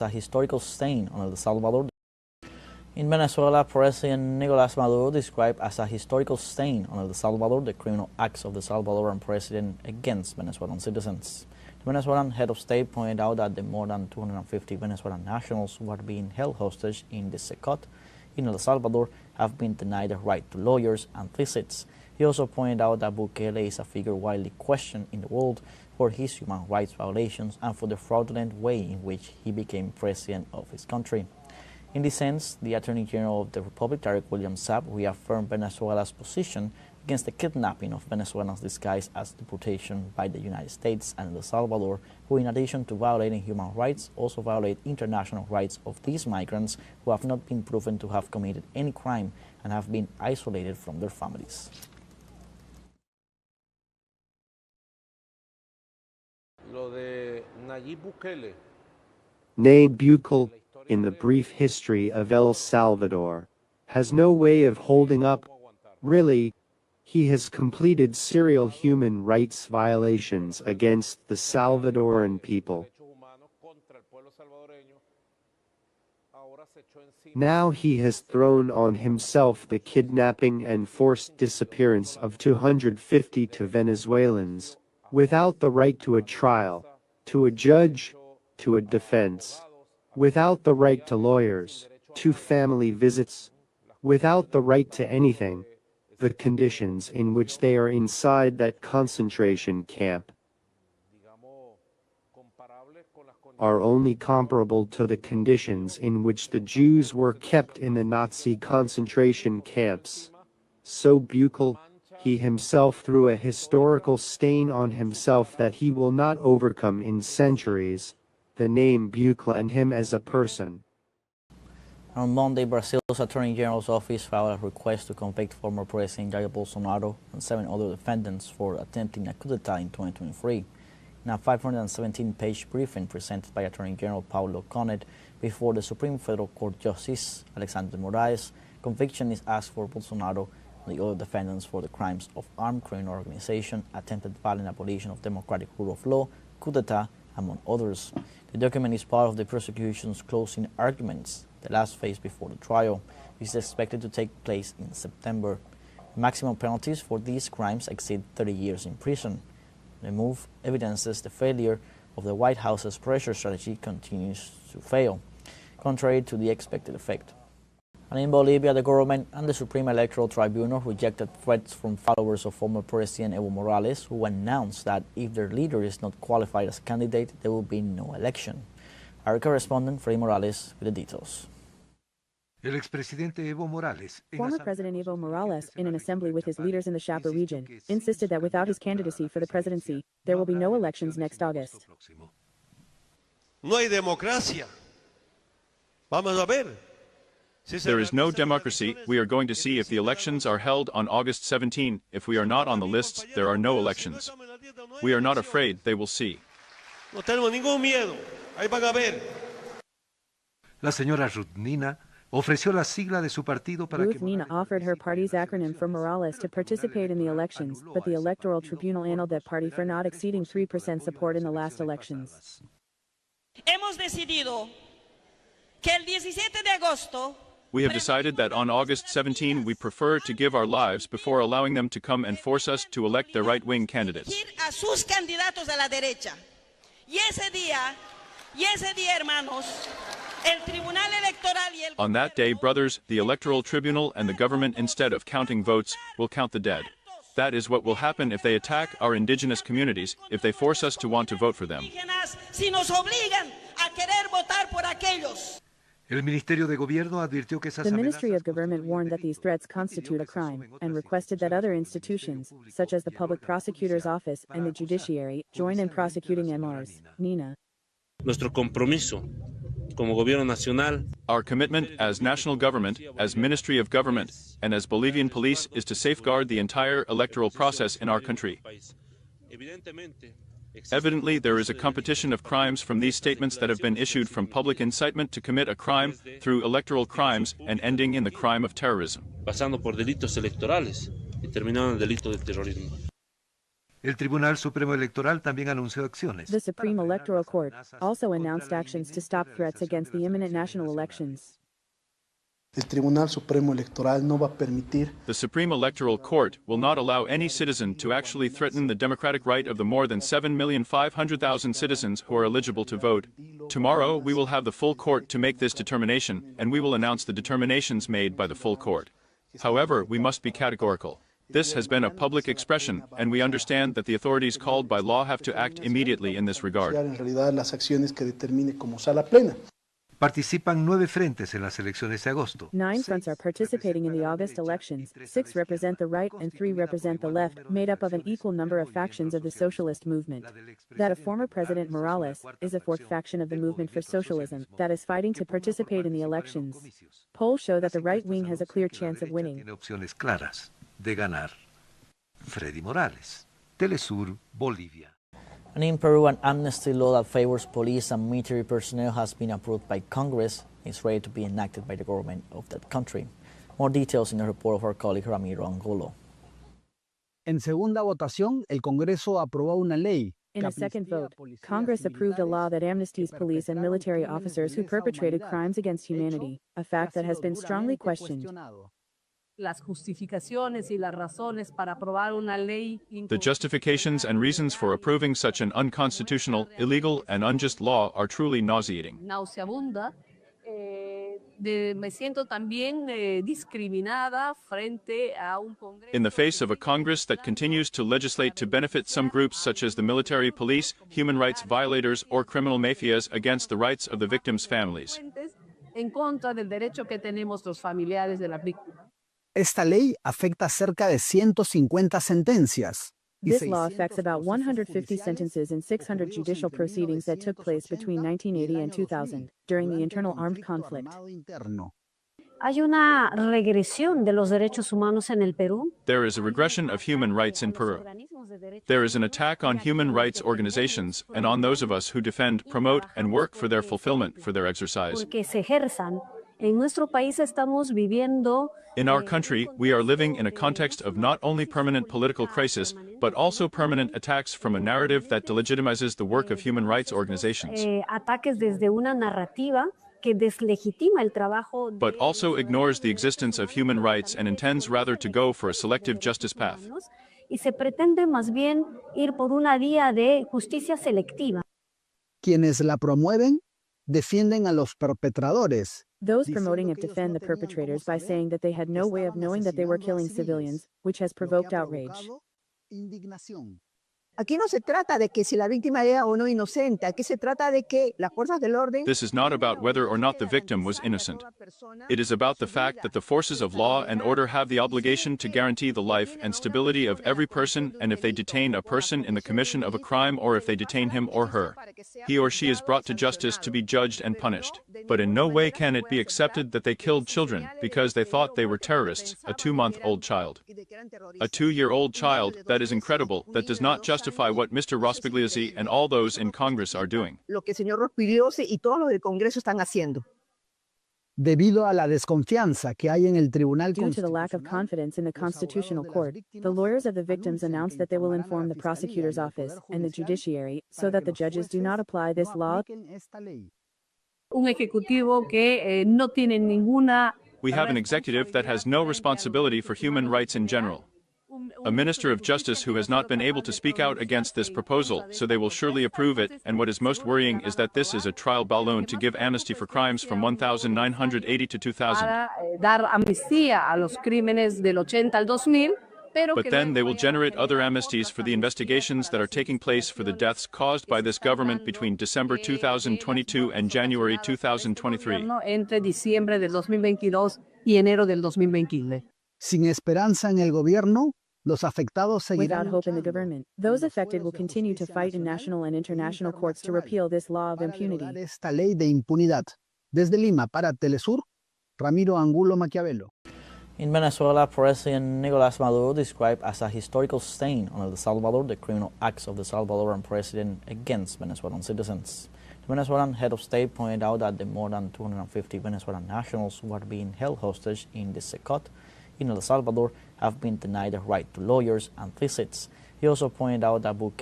a historical stain on El Salvador. In Venezuela, President Nicolás Maduro described as a historical stain on El Salvador the criminal acts of the Salvadoran president against Venezuelan citizens. The Venezuelan head of state pointed out that the more than 250 Venezuelan nationals who are being held hostage in the SECOT in El Salvador have been denied the right to lawyers and visits. He also pointed out that Bukele is a figure widely questioned in the world for his human rights violations and for the fraudulent way in which he became president of his country. In this sense, the Attorney General of the Republic, Tarek William Saab, reaffirmed Venezuela's position against the kidnapping of Venezuelans disguised as deportation by the United States and El Salvador, who in addition to violating human rights, also violate international rights of these migrants who have not been proven to have committed any crime and have been isolated from their families. Nayib Bukele, in the brief history of El Salvador, has no way of holding up. Really, he has completed serial human rights violations against the Salvadoran people. Now he has thrown on himself the kidnapping and forced disappearance of 252 Venezuelans, without the right to a trial, to a judge, to a defense, without the right to lawyers, to family visits, without the right to anything. The conditions in which they are inside that concentration camp are only comparable to the conditions in which the Jews were kept in the Nazi concentration camps. So Bukele, he himself threw a historical stain on himself that he will not overcome in centuries, the name Bukele and him as a person. On Monday, Brazil's Attorney General's office filed a request to convict former President Jair Bolsonaro and 7 other defendants for attempting a coup d'etat in 2023. In a 517-page briefing presented by Attorney General Paulo Conet before the Supreme Federal Court Justice Alexandre Moraes, conviction is asked for Bolsonaro and the other defendants for the crimes of armed criminal organization, attempted violent abolition of democratic rule of law, coup d'etat, among others. The document is part of the prosecution's closing arguments, the last phase before the trial, which is expected to take place in September. The maximum penalties for these crimes exceed 30 years in prison. The move evidences the failure of the White House's pressure strategy continues to fail, contrary to the expected effect. And in Bolivia, the government and the Supreme Electoral Tribunal rejected threats from followers of former President Evo Morales, who announced that if their leader is not qualified as candidate, there will be no election. Our correspondent, Freddy Morales, with the details. Former President Evo Morales, in an assembly with his leaders in the Chaco region, insisted that without his candidacy for the presidency, there will be no elections next August. No hay democracia. Vamos a ver. There is no democracy. We are going to see if the elections are held on August 17. If we are not on the lists, there are no elections. We are not afraid. They will see. No tenemos ningún miedo. Ahí van a ver. La señora Ruth Nina ofreció la sigla de su partido para Ruth Nina offered her party's acronym for Morales to participate in the elections, but the Electoral Tribunal annulled that party for not exceeding 3% support in the last elections. Hemos decidido que el 17 de agosto We have decided that on August 17 we prefer to give our lives before allowing them to come and force us to elect their right-wing candidates. a sus candidatos de la derecha. Y ese día, hermanos, el Tribunal Electoral y el On that day, brothers, the Electoral Tribunal and the government, instead of counting votes, will count the dead. That is what will happen if they attack our indigenous communities, if they force us to want to vote for them. si nos obligan a querer votar por aquellos. El Ministerio de Gobierno advirtió que esas The Ministry of Government warned that these threats constitute a crime and requested that other institutions, such as the Public Prosecutor's Office and the Judiciary, join in prosecuting MRs. Nina. Nuestro compromiso como gobierno nacional. Our commitment as national government, as Ministry of Government, and as Bolivian police is to safeguard the entire electoral process in our country. Evidently, there is a competition of crimes from these statements that have been issued from public incitement to commit a crime through electoral crimes and ending in the crime of terrorism. Pasando por delitos electorales y terminando en el delito de terrorismo. El Tribunal Supremo Electoral también anunció acciones. The Supreme Electoral Court also announced actions to stop threats against the imminent national elections. El Tribunal Supremo Electoral no va a permitir. The Supreme Electoral Court will not allow any citizen to actually threaten the democratic right of the more than 7,500,000 citizens who are eligible to vote. Tomorrow, we will have the full court to make this determination, and we will announce the determinations made by the full court. However, we must be categorical. This has been a public expression, and we understand that the authorities called by law have to act immediately in this regard. En realidad, las acciones que determine como sala plena. Participan 9 frentes en las elecciones de agosto. 9 fronts are participating in the August elections. 6 represent the right and 3 represent the left, made up of an equal number of factions of the socialist movement. That of former President Morales is a 4th faction of the movement for socialism that is fighting to participate in the elections. Polls show that the right wing has a clear chance of winning. Tiene opciones claras de ganar. Freddy Morales, teleSUR, Bolivia. And in Peru, an amnesty law that favors police and military personnel has been approved by Congress and is ready to be enacted by the government of that country. More details in the report of our colleague Ramiro Angulo. En segunda votación, el Congreso aprobó una ley. In a second vote, Congress approved a law that amnesties police and military officers who perpetrated crimes against humanity, a fact that has been strongly questioned. Las justificaciones y las razones para aprobar una ley. The justifications and reasons for approving such an unconstitutional, illegal, and unjust law are truly nauseating. Nauseabunda. Me siento también discriminada frente a un Congreso. In the face of a Congress that continues to legislate to benefit some groups such as the military police, human rights violators, or criminal mafias against the rights of the victims' families. En contra del derecho que tenemos los familiares de las víctimas. Esta ley afecta cerca de 150 sentencias. This law affects about 150 sentences in 600 judicial proceedings that took place between 1980 and 2000, during the internal armed conflict. ¿Hay una regresión de los derechos humanos en el Perú? There is a regression of human rights in Peru. There is an attack on human rights organizations and on those of us who defend, promote, and work for their fulfillment, for their exercise. Porque se ejerzan. En nuestro país estamos viviendo. In our country, we are living in a context of not only permanent political crisis, but also permanent attacks from a narrative that delegitimizes the work of human rights organizations. Ataques desde una narrativa que deslegitima el trabajo. But also ignores the existence of human rights and intends rather to go for a selective justice path. Y se pretende más bien ir por una vía de justicia selectiva. Quienes la promueven defienden a los perpetradores. Those promoting it defend the perpetrators by saying that they had no way of knowing that they were killing civilians, which has provoked outrage. Aquí no se trata de que si la víctima era o no inocente, aquí se trata de que las fuerzas del orden. This is not about whether or not the victim was innocent. It is about the fact that the forces of law and order have the obligation to guarantee the life and stability of every person, and if they detain a person in the commission of a crime or if they detain him or her, he or she is brought to justice to be judged and punished. But in no way can it be accepted that they killed children because they thought they were terrorists, a 2-month-old child. A 2-year-old child, that is incredible, that does not justify what Mr. Rospigliosi and all those in Congress are doing. Lo que el señor Rospigliosi y todos los del Congreso están haciendo. Debido a la desconfianza que hay en el Tribunal Due to the lack of confidence in the Constitutional Court, the lawyers of the victims announced that they will inform the prosecutor's office and the judiciary so that the judges do not apply this law. Un ejecutivo que no tiene ninguna. We have an executive that has no responsibility for human rights in general. A minister of justice who has not been able to speak out against this proposal, so they will surely approve it, and what is most worrying is that this is a trial balloon to give amnesty for crimes from 1980 to 2000. Dar amnistía a los crímenes del 80 al 2000. But then they will generate other amnesties for the investigations that are taking place for the deaths caused by this government between December 2022 and January 2023. Entre diciembre del 2022 y enero del 2023. Sin esperanza en el gobierno, los afectados seguirán. Without hope in the government, those affected will continue to fight in national and international courts to repeal this law of impunity. Esta ley de impunidad. Desde Lima para Telesur, Ramiro Angulo Maquiavelo. In Venezuela, President Nicolás Maduro described as a historical stain on El Salvador the criminal acts of the Salvadoran president against Venezuelan citizens. The Venezuelan head of state pointed out that the more than 250 Venezuelan nationals who are being held hostage in the Secot in El Salvador have been denied the right to lawyers and visits, He also pointed out that Bukele